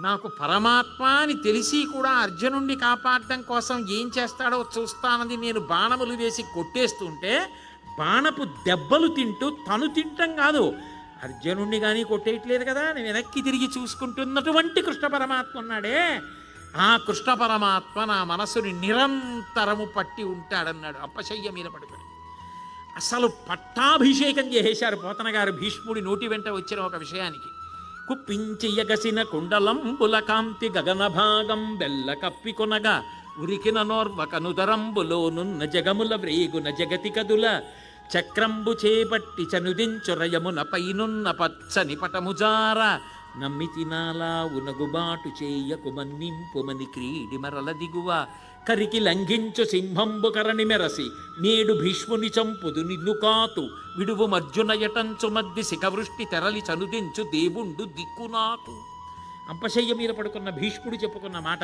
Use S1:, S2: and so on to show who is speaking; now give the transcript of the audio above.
S1: నాకు పరమాత్మ అని తెలిసి కూడా అర్జునుణ్ణి కాపాడడం కోసం ఏం చేస్తాడో చూస్తానని నేను బాణములు వేసి కొట్టేస్తుంటే బాణపు దెబ్బలు తింటూ తను తింటం కాదు, అర్జునుణ్ణి కానీ కొట్టేయట్లేదు కదా, నేను వెనక్కి తిరిగి చూసుకుంటున్నటువంటి కృష్ణ పరమాత్మ ఉన్నాడే, ఆ కృష్ణ పరమాత్మ నా మనసుని నిరంతరము పట్టి ఉంటాడన్నాడు అప్పశయ్య మీద పడుకొని. అసలు పట్టాభిషేకం చేసేశారు పోతన గారు భీష్ముడి నోటి వెంట వచ్చిన ఒక విషయానికి. కుప్పించి ఎగసిన కుండలంబుల కాంతి గగన భాగం బెల్ల కప్పికొనగా ఉరికిన నోర్వకనుదరంబులోనున్న జగముల వ్రేగున జగతి కదుల చక్రంబు చేపట్టి చనుదించురయమున పైనున్న పచ్చని పటముజార నమ్మితి నాలా ఉనగుబాటు చేయకు మన్నింపుమని క్రీడి మరల దిగువ కరికి లంఘించు సింహంబు కరణి మెరసి నేడు భీష్ముని చంపుదు నిన్ను కాతు విడువు మర్జున యటంచు మద్ది శిఖవృష్టి తెరలి చనుదించు దేవుండు దిక్కు నాకు. అంపశయ్య మీద పడుకున్న భీష్ముడు చెప్పుకున్న మాట,